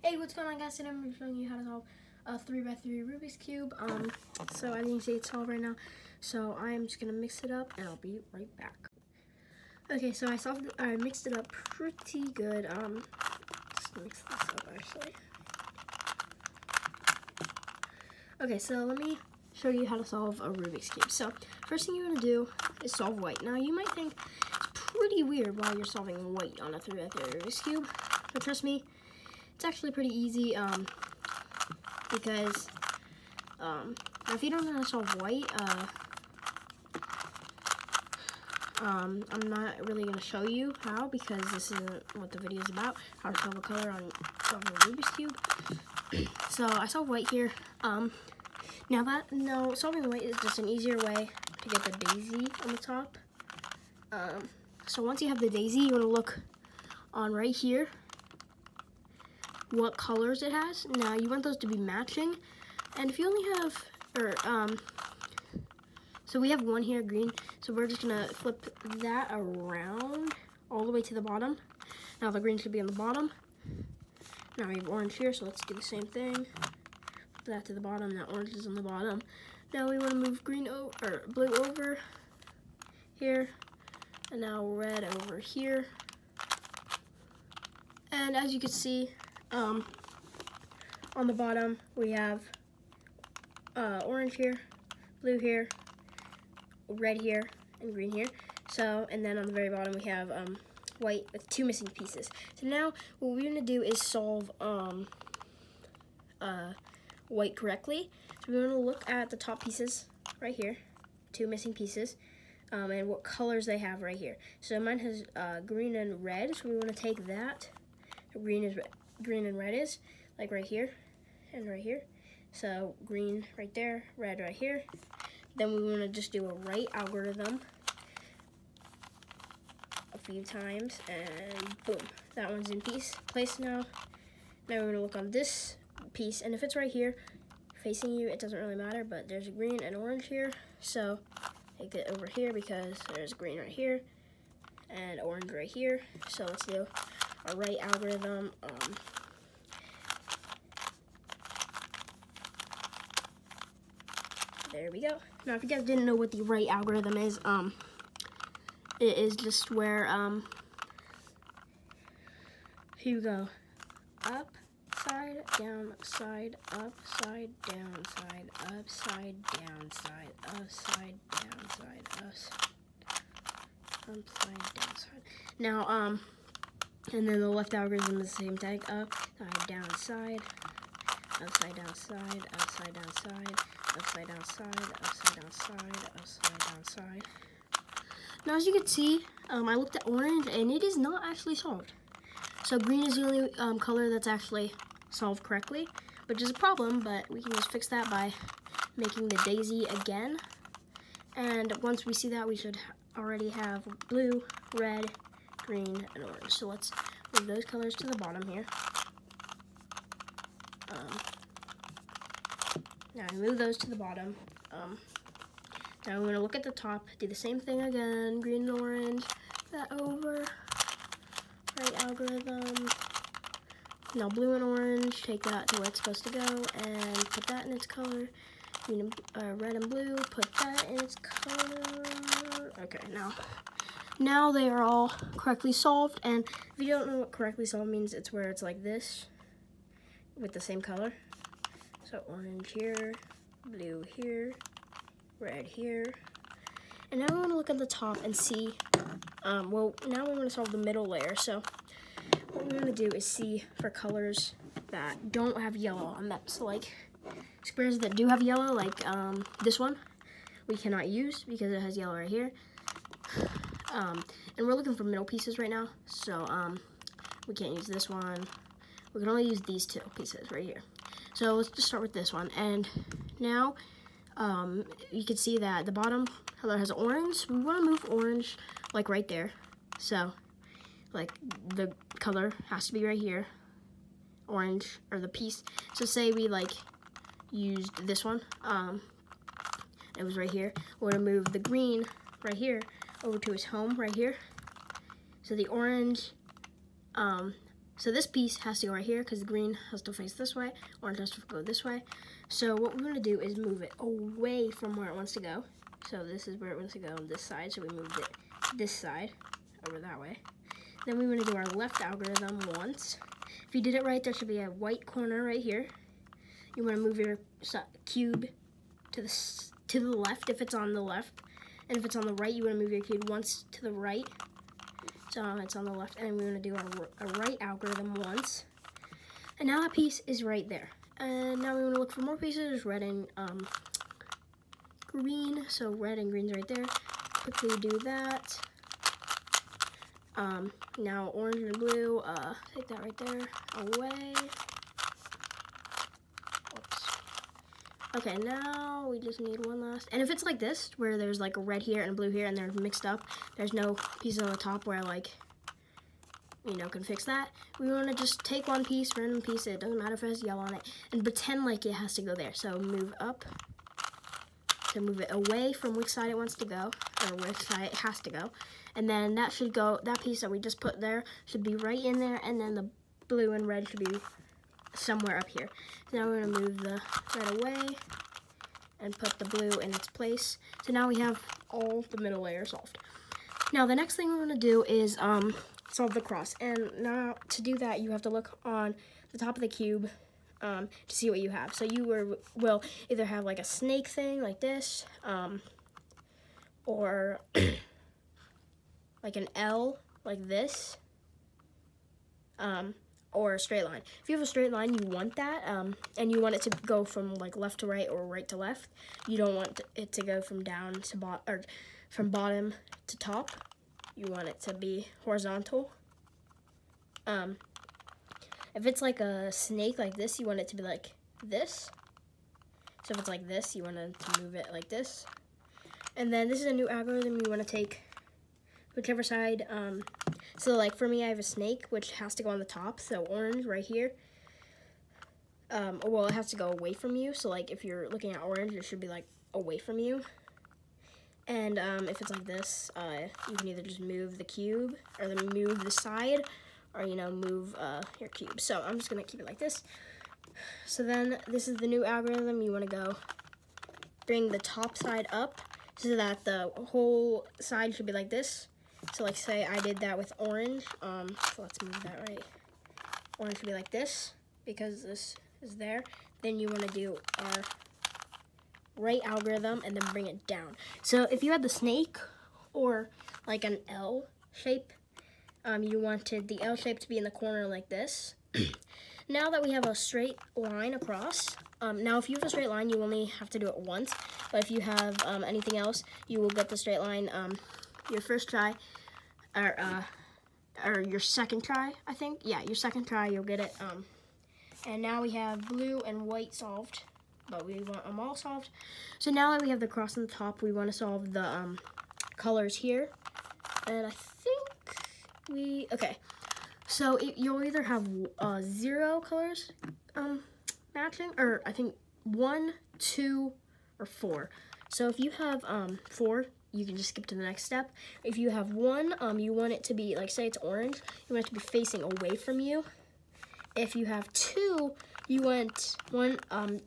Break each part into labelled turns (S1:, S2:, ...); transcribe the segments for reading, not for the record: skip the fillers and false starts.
S1: Hey, what's going on, guys? Today I'm going to be showing you how to solve a 3x3 Rubik's Cube. So as you can see, it's solved right now. So I'm just going to mix it up and I'll be right back. Okay, so I mixed it up pretty good. Just mix this up actually. Okay, so let me show you how to solve a Rubik's Cube. So first thing you're going to do is solve white. Now you might think it's pretty weird why you're solving white on a 3x3 Rubik's Cube, but trust me, it's actually pretty easy, because if you don't know how to solve white, I'm not really going to show you how, because this isn't what the video is about, how to solve a color on solving a Rubik's Cube. So I solved white here. Now solving white is just an easier way to get the daisy on the top. So once you have the daisy, you want to look on right here what colors it has. Now you want those to be matching, and if you only have, so we have one here, green, so we're just gonna flip that around all the way to the bottom. Now the green should be on the bottom. Now we have orange here, so let's do the same thing. Flip that to the bottom. Now orange is on the bottom. Now we want to move blue over here, and now red over here. And as you can see, on the bottom we have orange here, blue here, red here, and green here. So, and then on the very bottom we have white with two missing pieces. So now what we're gonna do is solve white correctly. So we're gonna look at the top pieces right here, two missing pieces, and what colors they have right here. So mine has green and red, so we want to take that. Green and red is like right here and right here. So green right there, red right here. Then we want to just do a right algorithm a few times, and boom, that one's in place now. Now we're going to look on this piece, and if it's right here facing you, it doesn't really matter, but there's a green and orange here, so take it over here because there's green right here and orange right here. So let's do a right algorithm. There we go. Now, if you guys didn't know what the right algorithm is, it is just where here you go, up, side, down, side, up, side, down, side, up, side, down, side, up, side, down, side, up, side, down, side. Now, and then the left algorithm is the same thing, up, side, down, side, upside down side, upside down side, upside down side, upside down side, upside down side. Now as you can see, I looked at orange and it is not actually solved. So green is the only color that's actually solved correctly, which is a problem, but we can just fix that by making the daisy again. And once we see that, we should already have blue, red, green, and orange. So let's move those colors to the bottom here. Now I move those to the bottom. Now I'm going to look at the top, do the same thing again, green and orange, that over, right algorithm. Now blue and orange, take that to where it's supposed to go, and put that in its color. Green and, red and blue, put that in its color. Okay, now they are all correctly solved, and if you don't know what correctly solved means, it's where it's like this, with the same color. So orange here, blue here, red here. And now we want to look at the top and see, well, now we want to solve the middle layer. So what we want to do is see for colors that don't have yellow on them. So like squares that do have yellow, like this one, we cannot use because it has yellow right here. And we're looking for middle pieces right now, so we can't use this one. We can only use these two pieces right here. So let's just start with this one. And now you can see that the bottom color has orange. We want to move orange like right there. So like the color has to be right here, orange, or the piece. So say we like used this one, it was right here. We're gonna move the green right here over to its home right here. So the orange So this piece has to go right here because green has to face this way, orange has to go this way. So what we're going to do is move it away from where it wants to go. So this is where it wants to go on this side, so we moved it this side over that way. Then we want to do our left algorithm once. If you did it right, there should be a white corner right here. You want to move your cube to the left if it's on the left. And if it's on the right, you want to move your cube once to the right. So it's on the left, and we want to do a right algorithm once. And now that piece is right there. And now we want to look for more pieces, red and green. So red and green's right there. Quickly do that. Now orange and blue, take that right there away. Oops. Okay, now we just need one last. And if it's like this, where there's like a red here and a blue here and they're mixed up, there's no pieces on the top where like, you know, can fix that. We want to just take one piece, random piece, it doesn't matter if it has yellow on it, and pretend like it has to go there. So move up, to move it away from which side it wants to go, or which side it has to go. And then that should go, that piece that we just put there should be right in there, and then the blue and red should be somewhere up here. So now we're gonna move the red away and put the blue in its place. So now we have all the middle layer solved. Now the next thing we're gonna do is solve the cross. And now to do that, you have to look on the top of the cube to see what you have. So you will either have like a snake thing like this, or like an L like this, or a straight line. If you have a straight line, you want that, and you want it to go from like left to right or right to left. You don't want it to go from down to bottom, or from bottom to top. You want it to be horizontal. If it's like a snake like this, you want it to be like this. So if it's like this, you want to move it like this. And then this is a new algorithm. You want to take whichever side. So like for me, I have a snake, which has to go on the top. So orange right here. Well, it has to go away from you. So like if you're looking at orange, it should be like away from you. And if it's like this, you can either just move the cube, or then move the side, or, you know, move your cube. So I'm just going to keep it like this. So then this is the new algorithm. You want to go bring the top side up so that the whole side should be like this. So like say I did that with orange. So let's move that right. Orange should be like this because this is there. Then you want to do our right algorithm and then bring it down. So if you had the snake or like an L shape, you wanted the L shape to be in the corner like this. Now that we have a straight line across, now if you have a straight line, you only have to do it once. But if you have anything else, you will get the straight line your first try, or your second try, I think. Yeah, your second try, you'll get it. And now we have blue and white solved, but we want them all solved. So now that we have the cross on the top, we want to solve the colors here. And I think okay. So you'll either have 0 colors matching, or I think 1, 2, or 4. So if you have 4, you can just skip to the next step. If you have 1, you want it to be, like say it's orange, you want it to be facing away from you. If you have 2, you want 1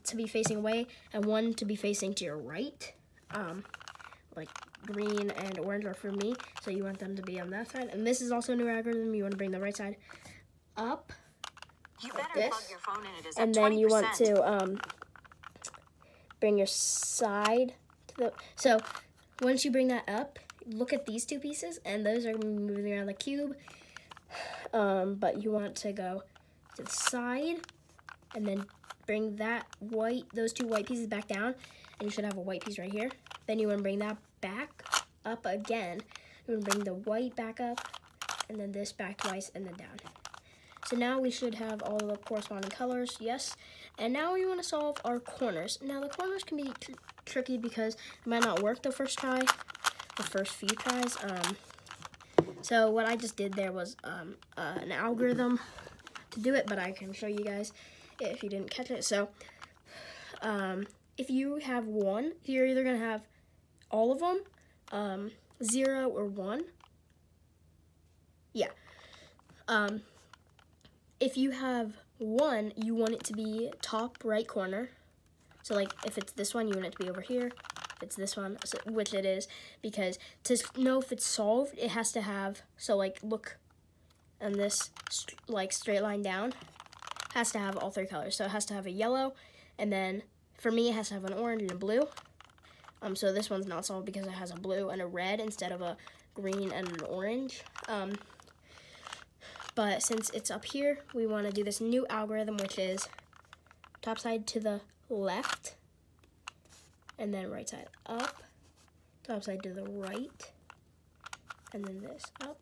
S1: to be facing away and 1 to be facing to your right. Like green and orange are for me, so you want them to be on that side. And this is also a new algorithm. You want to bring the right side up,
S2: you
S1: like
S2: better
S1: this,
S2: plug your phone in. It is
S1: and then 20%. You want to bring your side to the. So once you bring that up, look at these 2 pieces, and those are moving around the cube. But you want to go to the side, and then bring that those 2 white pieces back down, and you should have a white piece right here. Then you want to bring that back up again. You want to bring the white back up, and then this back twice, and then down. So now we should have all the corresponding colors, yes. And now we want to solve our corners. Now the corners can be tricky because it might not work the first try, the first few tries. So what I just did there was an algorithm to do it, but I can show you guys if you didn't catch it. So if you have 1, you're either going to have all of them, 0 or 1. Yeah. if you have 1, you want it to be top right corner. So like if it's this one, you want it to be over here. If it's this one, so, which it is, because to know if it's solved, it has to have, so like look, and this like straight line down has to have all 3 colors. So it has to have a yellow, and then for me it has to have an orange and a blue. So this one's not solved because it has a blue and a red instead of a green and an orange. But since it's up here, we want to do this new algorithm, which is top side to the left, and then right side up, top side to the right, and then this up,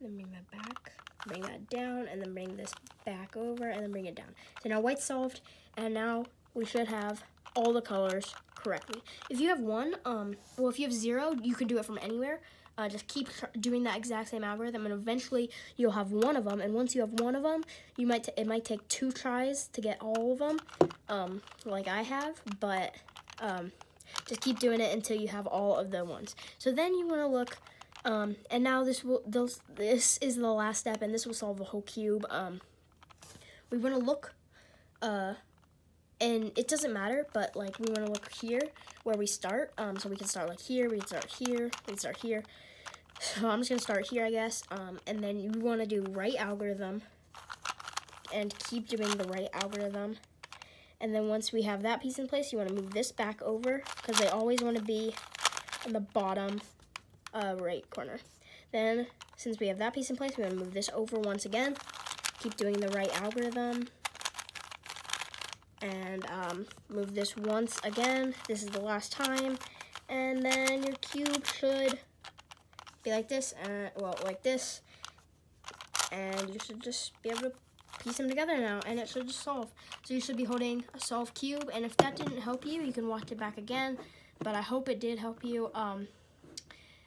S1: then bring that back, bring that down, and then bring this back over, and then bring it down. So now white's solved, and now we should have all the colors correctly. If you have 1, well, if you have 0, you can do it from anywhere. Just keep doing that exact same algorithm, and eventually you'll have 1 of them. And once you have 1 of them, it might take 2 tries to get all of them, like I have. But just keep doing it until you have all of the ones. So then you want to look, and now this is the last step, and this will solve the whole cube. We want to look, and it doesn't matter, but like we want to look here where we start. So we can start like here, we can start here, we can start here. So I'm just gonna start here, I guess. And then you want to do right algorithm and keep doing the right algorithm. And then once we have that piece in place, you want to move this back over because they always want to be in the bottom right corner. Then since we have that piece in place, we want to move this over once again. Keep doing the right algorithm. And move this once again. This is the last time. And then your cube should be like this, well, like this. And you should just be able to piece them together now, and it should just solve. So you should be holding a solved cube, and if that didn't help you, you can watch it back again. But I hope it did help you, and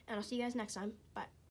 S1: I'll see you guys next time. Bye.